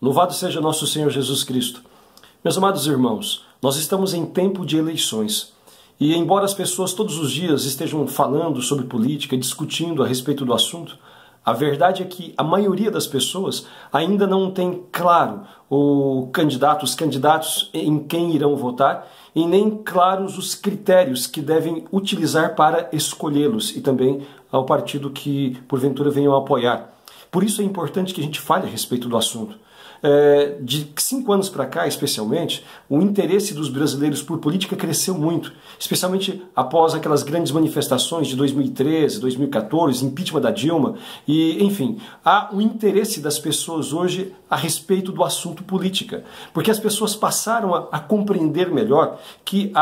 Louvado seja nosso Senhor Jesus Cristo. Meus amados irmãos, nós estamos em tempo de eleições. E embora as pessoas todos os dias estejam falando sobre política, discutindo a respeito do assunto, a verdade é que a maioria das pessoas ainda não tem claro os candidatos em quem irão votar e nem claros os critérios que devem utilizar para escolhê-los e também ao partido que porventura venham a apoiar. Por isso é importante que a gente fale a respeito do assunto. De 5 anos para cá, especialmente, o interesse dos brasileiros por política cresceu muito, especialmente após aquelas grandes manifestações de 2013, 2014, impeachment da Dilma, e, enfim, há um interesse das pessoas hoje a respeito do assunto política, porque as pessoas passaram a compreender melhor que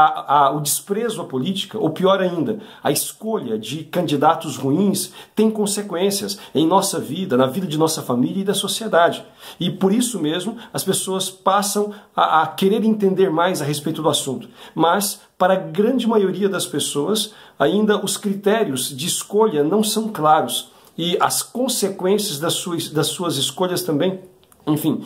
o desprezo à política, ou pior ainda, a escolha de candidatos ruins tem consequências em nossa vida, na vida de nossa família e da sociedade. E por isso mesmo as pessoas passam a querer entender mais a respeito do assunto. Mas, para a grande maioria das pessoas, ainda os critérios de escolha não são claros. E as consequências das suas escolhas também, enfim,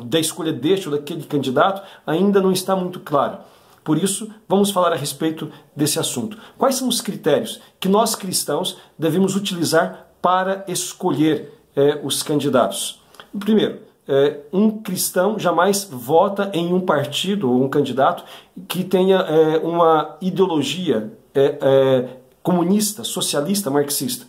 da escolha deste ou daquele candidato, ainda não está muito claro. Por isso, vamos falar a respeito desse assunto. Quais são os critérios que nós cristãos devemos utilizar para escolher os candidatos? Primeiro, um cristão jamais vota em um partido ou um candidato que tenha uma ideologia comunista, socialista, marxista.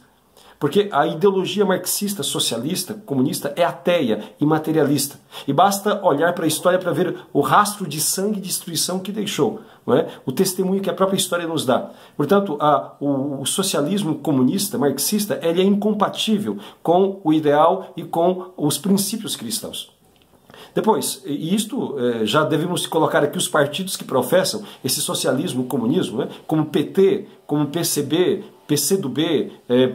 Porque a ideologia marxista, socialista, comunista é ateia e materialista. E basta olhar para a história para ver o rastro de sangue e destruição que deixou. Não é? O testemunho que a própria história nos dá. Portanto, o socialismo comunista, marxista, ele é incompatível com o ideal e com os princípios cristãos. Depois, e isto já devemos colocar aqui os partidos que professam esse socialismo, comunismo, né? Como PT, como PCB, PCdoB,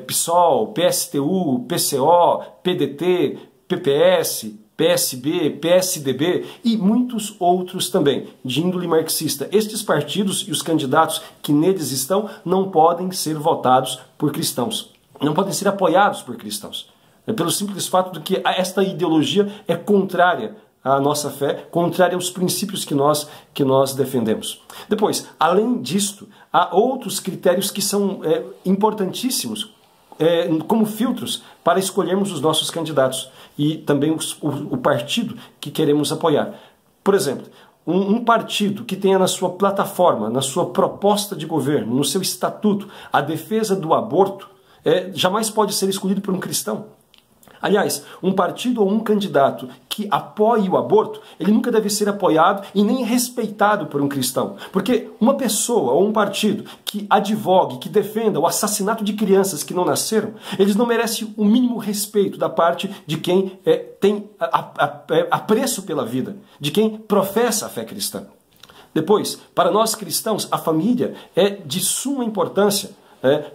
PSOL, PSTU, PCO, PDT, PPS, PSB, PSDB e muitos outros também, de índole marxista. Estes partidos e os candidatos que neles estão não podem ser votados por cristãos, não podem ser apoiados por cristãos. Pelo simples fato de que esta ideologia é contrária à nossa fé, contrária aos princípios que nós defendemos. Depois, além disto, há outros critérios que são importantíssimos como filtros para escolhermos os nossos candidatos e também o partido que queremos apoiar. Por exemplo, um partido que tenha na sua plataforma, na sua proposta de governo, no seu estatuto, a defesa do aborto, jamais pode ser escolhido por um cristão. Aliás, um partido ou um candidato que apoie o aborto, ele nunca deve ser apoiado e nem respeitado por um cristão. Porque uma pessoa ou um partido que advogue, que defenda o assassinato de crianças que não nasceram, eles não merecem o mínimo respeito da parte de quem tem apreço pela vida, de quem professa a fé cristã. Depois, para nós cristãos, a família é de suma importância,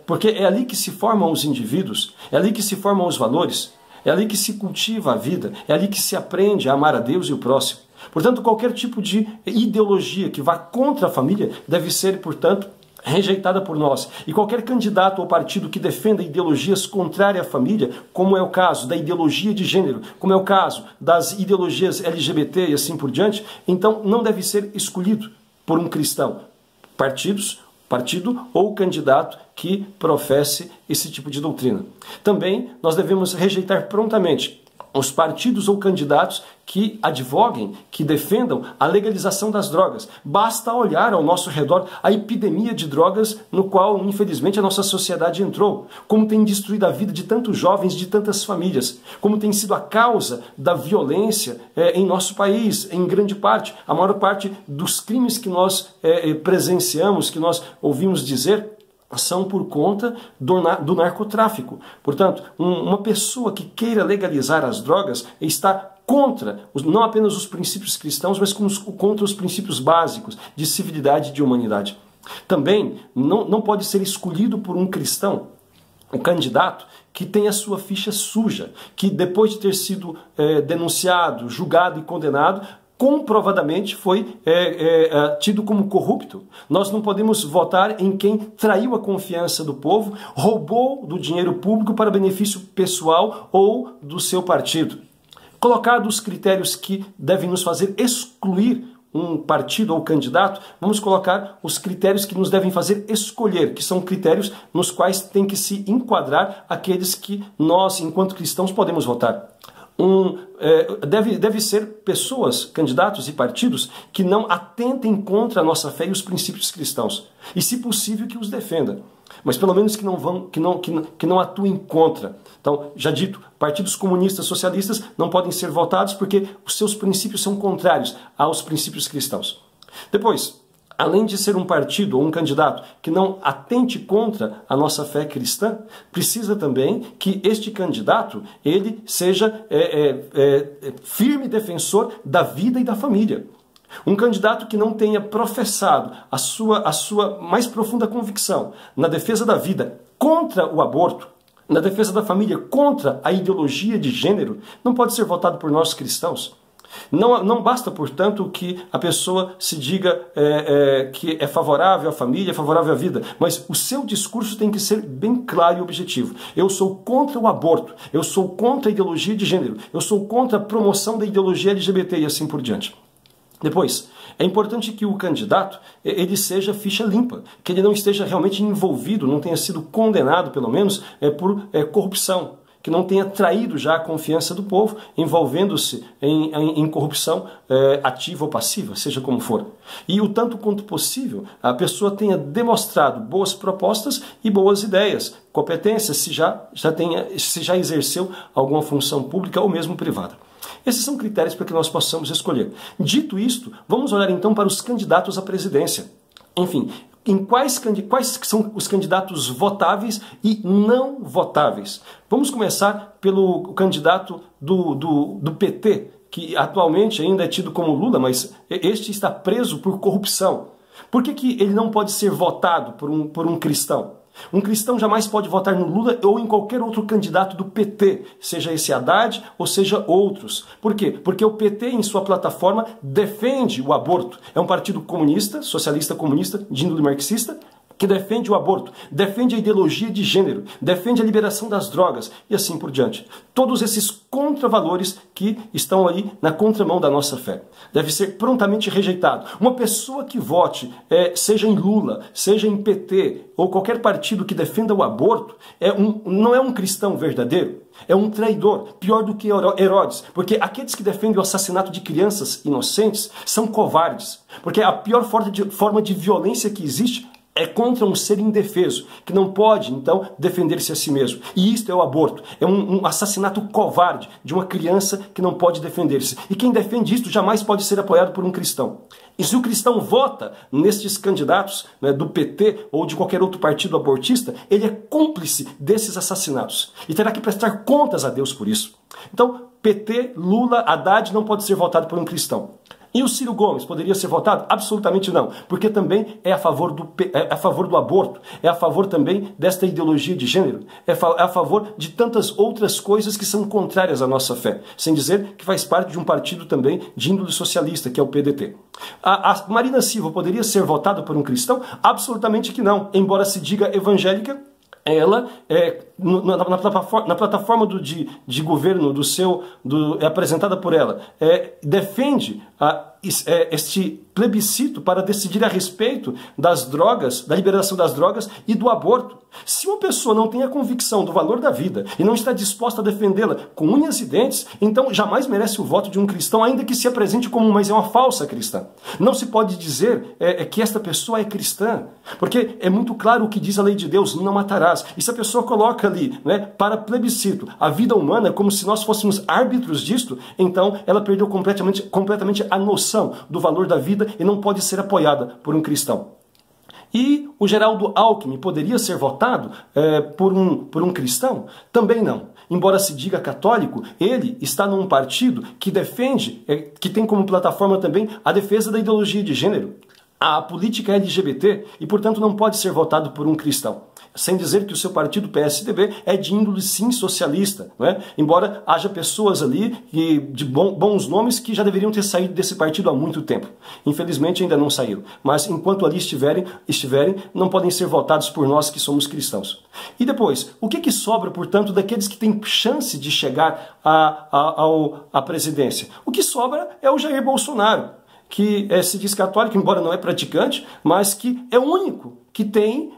porque é ali que se formam os indivíduos, é ali que se formam os valores, é ali que se cultiva a vida, é ali que se aprende a amar a Deus e o próximo. Portanto, qualquer tipo de ideologia que vá contra a família deve ser, portanto, rejeitada por nós. E qualquer candidato ou partido que defenda ideologias contrárias à família, como é o caso da ideologia de gênero, como é o caso das ideologias LGBT e assim por diante, então não deve ser escolhido por um cristão. Partido ou candidato que professe esse tipo de doutrina. Também nós devemos rejeitar prontamente os partidos ou candidatos que advoguem, que defendam a legalização das drogas. Basta olhar ao nosso redor a epidemia de drogas no qual, infelizmente, a nossa sociedade entrou. Como tem destruído a vida de tantos jovens, de tantas famílias. Como tem sido a causa da violência em nosso país, em grande parte. A maior parte dos crimes que nós presenciamos, que nós ouvimos dizer, são por conta do narcotráfico. Portanto, uma pessoa que queira legalizar as drogas está contra não apenas os princípios cristãos, mas contra os princípios básicos de civilidade e de humanidade. Também não pode ser escolhido por um cristão um candidato que tem a sua ficha suja, que depois de ter sido denunciado, julgado e condenado, comprovadamente foi tido como corrupto. Nós não podemos votar em quem traiu a confiança do povo, roubou do dinheiro público para benefício pessoal ou do seu partido. Colocados os critérios que devem nos fazer excluir um partido ou candidato, vamos colocar os critérios que nos devem fazer escolher, que são critérios nos quais tem que se enquadrar aqueles que nós, enquanto cristãos, podemos votar. Deve ser pessoas, candidatos e partidos que não atentem contra a nossa fé e os princípios cristãos. E, se possível, que os defenda. Mas pelo menos que não atuem contra. Então, já dito, partidos comunistas, socialistas não podem ser votados porque os seus princípios são contrários aos princípios cristãos. Depois, além de ser um partido ou um candidato que não atente contra a nossa fé cristã, precisa também que este candidato ele seja firme defensor da vida e da família. Um candidato que não tenha professado a sua mais profunda convicção na defesa da vida contra o aborto, na defesa da família contra a ideologia de gênero, não pode ser votado por nós cristãos. Não basta, portanto, que a pessoa se diga que é favorável à família, é favorável à vida, mas o seu discurso tem que ser bem claro e objetivo. Eu sou contra o aborto, eu sou contra a ideologia de gênero, eu sou contra a promoção da ideologia LGBT e assim por diante. Depois, é importante que o candidato ele seja ficha limpa, que ele não esteja realmente envolvido, não tenha sido condenado, pelo menos, por corrupção, que não tenha traído já a confiança do povo, envolvendo-se em corrupção ativa ou passiva, seja como for. E o tanto quanto possível, a pessoa tenha demonstrado boas propostas e boas ideias, competências, se já exerceu alguma função pública ou mesmo privada. Esses são critérios para que nós possamos escolher. Dito isto, vamos olhar então para os candidatos à presidência. Enfim, quais são os candidatos votáveis e não votáveis? Vamos começar pelo candidato do PT, que atualmente ainda é tido como Lula, mas este está preso por corrupção. Por que ele não pode ser votado por um cristão? Um cristão jamais pode votar no Lula ou em qualquer outro candidato do PT, seja esse Haddad ou seja outros. Por quê? Porque o PT, em sua plataforma, defende o aborto. É um partido comunista, socialista comunista, de índole marxista, que defende o aborto, defende a ideologia de gênero, defende a liberação das drogas e assim por diante. Todos esses contravalores que estão aí na contramão da nossa fé. Deve ser prontamente rejeitado. Uma pessoa que vote, seja em Lula, seja em PT ou qualquer partido que defenda o aborto, não é um cristão verdadeiro. É um traidor, pior do que Herodes, porque aqueles que defendem o assassinato de crianças inocentes são covardes, porque a pior forma de violência que existe é contra um ser indefeso, que não pode, então, defender-se a si mesmo. E isto é o aborto. É um assassinato covarde de uma criança que não pode defender-se. E quem defende isto jamais pode ser apoiado por um cristão. E se o cristão vota nestes candidatos, né, do PT ou de qualquer outro partido abortista, ele é cúmplice desses assassinatos. E terá que prestar contas a Deus por isso. Então, PT, Lula, Haddad não pode ser votado por um cristão. E o Ciro Gomes poderia ser votado? Absolutamente não, porque também é a favor do aborto, é a favor também desta ideologia de gênero, é a favor de tantas outras coisas que são contrárias à nossa fé, sem dizer que faz parte de um partido também de índole socialista, que é o PDT. A Marina Silva poderia ser votada por um cristão? Absolutamente que não, embora se diga evangélica. Ela, na plataforma de governo apresentada por ela, defende este plebiscito para decidir a respeito das drogas, da liberação das drogas e do aborto. Se uma pessoa não tem a convicção do valor da vida e não está disposta a defendê-la com unhas e dentes, então jamais merece o voto de um cristão, ainda que se apresente como uma falsa cristã. Não se pode dizer que esta pessoa é cristã, porque é muito claro o que diz a lei de Deus, não matarás. E se a pessoa coloca ali, né, para plebiscito a vida humana como se nós fôssemos árbitros disto, então ela perdeu completamente a noção do valor da vida e não pode ser apoiada por um cristão. E o Geraldo Alckmin poderia ser votado por um cristão? Também não. Embora se diga católico, ele está num partido que defende, que tem como plataforma também a defesa da ideologia de gênero. a política LGBT e, portanto, não pode ser votado por um cristão. Sem dizer que o seu partido, PSDB, é de índole, sim, socialista, não é? Embora haja pessoas ali de bons nomes que já deveriam ter saído desse partido há muito tempo. Infelizmente ainda não saíram. Mas enquanto ali estiverem, não podem ser votados por nós que somos cristãos. E depois, o que sobra, portanto, daqueles que têm chance de chegar à presidência? O que sobra é o Jair Bolsonaro, que se diz católico, embora não é praticante, mas que é o único que tem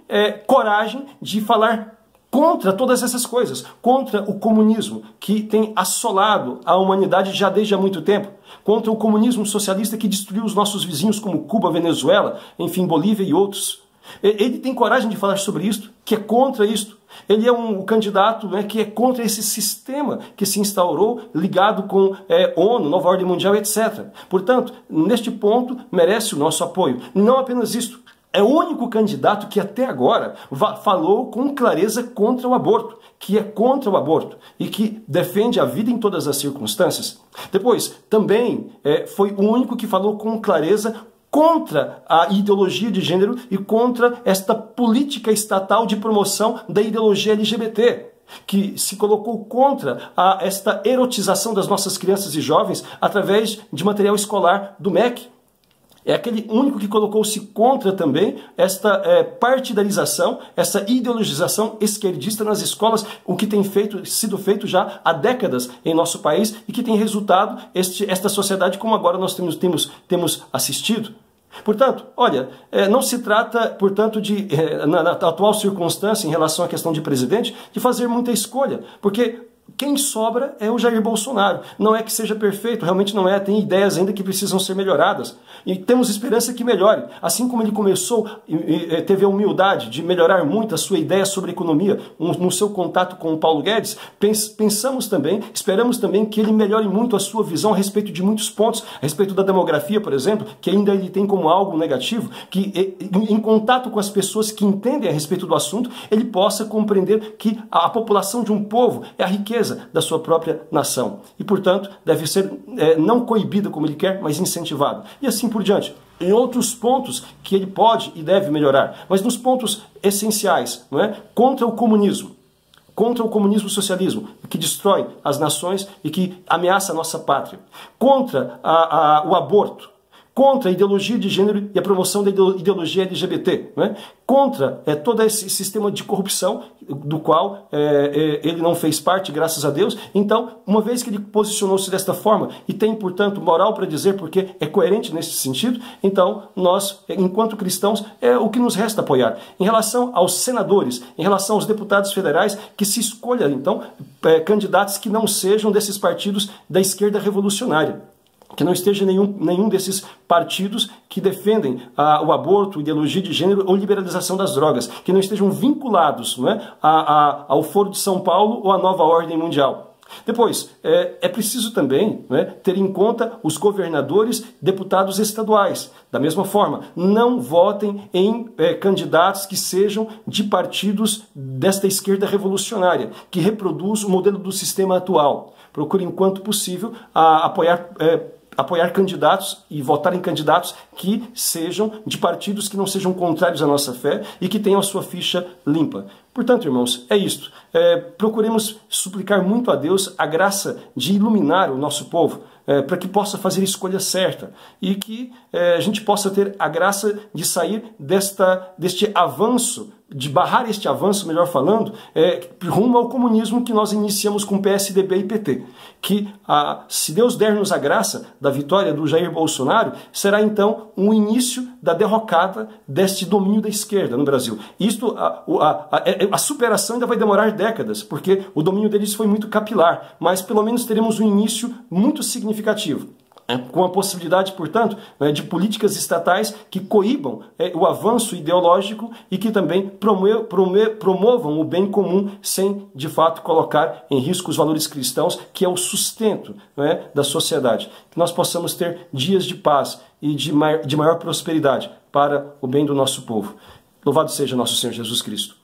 coragem de falar contra todas essas coisas, contra o comunismo, que tem assolado a humanidade já desde há muito tempo, contra o comunismo socialista que destruiu os nossos vizinhos como Cuba, Venezuela, enfim, Bolívia e outros. Ele tem coragem de falar sobre isto, que é contra isto. Ele é um candidato, né, que é contra esse sistema que se instaurou ligado com ONU, Nova Ordem Mundial, etc. Portanto, neste ponto, merece o nosso apoio. Não apenas isto. É o único candidato que até agora falou com clareza contra o aborto, que é contra o aborto e que defende a vida em todas as circunstâncias. Depois, também foi o único que falou com clareza contra a ideologia de gênero e contra esta política estatal de promoção da ideologia LGBT, que se colocou contra esta erotização das nossas crianças e jovens através de material escolar do MEC. É aquele único que colocou-se contra também esta partidarização, essa ideologização esquerdista nas escolas, o que tem sido feito já há décadas em nosso país e que tem resultado esta sociedade como agora nós temos assistido. Portanto, olha, não se trata, portanto, na atual circunstância em relação à questão de presidente, de fazer muita escolha, porque quem sobra é o Jair Bolsonaro. Não é que seja perfeito, realmente não é. Tem ideias ainda que precisam ser melhoradas. E temos esperança que melhore. Assim como ele começou, teve a humildade de melhorar muito a sua ideia sobre economia no seu contato com o Paulo Guedes, esperamos também que ele melhore muito a sua visão a respeito de muitos pontos, a respeito da demografia, por exemplo, que ainda ele tem como algo negativo, que em contato com as pessoas que entendem a respeito do assunto, ele possa compreender que a população de um povo é a riqueza da sua própria nação. E, portanto, deve ser não coibida como ele quer, mas incentivada. E assim por diante. Em outros pontos que ele pode e deve melhorar, mas nos pontos essenciais, não é? Contra o comunismo socialismo, que destrói as nações e que ameaça a nossa pátria. Contra o aborto. Contra a ideologia de gênero e a promoção da ideologia LGBT, não é? Contra todo esse sistema de corrupção do qual ele não fez parte, graças a Deus. Então, uma vez que ele posicionou-se desta forma e tem, portanto, moral para dizer porque é coerente nesse sentido, então nós, enquanto cristãos, é o que nos resta apoiar. Em relação aos senadores, em relação aos deputados federais, que se escolha, então, candidatos que não sejam desses partidos da esquerda revolucionária. Que não esteja nenhum desses partidos que defendem o aborto, ideologia de gênero ou liberalização das drogas, que não estejam vinculados, não é, ao Foro de São Paulo ou à Nova Ordem Mundial. Depois, é preciso também, não é, ter em conta os governadores, deputados estaduais. Da mesma forma, não votem em candidatos que sejam de partidos desta esquerda revolucionária, que reproduz o modelo do sistema atual. Procure, enquanto possível, apoiar candidatos e votar em candidatos que sejam de partidos que não sejam contrários à nossa fé e que tenham a sua ficha limpa. Portanto, irmãos, é isto. Procuremos suplicar muito a Deus a graça de iluminar o nosso povo, para que possa fazer a escolha certa e que a gente possa ter a graça de sair deste avanço, de barrar este avanço, melhor falando, rumo ao comunismo que nós iniciamos com PSDB e PT. Que, se Deus der-nos a graça da vitória do Jair Bolsonaro, será então um início da derrocada deste domínio da esquerda no Brasil. Isto, a superação ainda vai demorar décadas, porque o domínio deles foi muito capilar, mas pelo menos teremos um início muito significativo. Com a possibilidade, portanto, de políticas estatais que coíbam o avanço ideológico e que também promovam o bem comum sem, de fato, colocar em risco os valores cristãos, que é o sustento, da sociedade. Que nós possamos ter dias de paz e de maior prosperidade para o bem do nosso povo. Louvado seja nosso Senhor Jesus Cristo.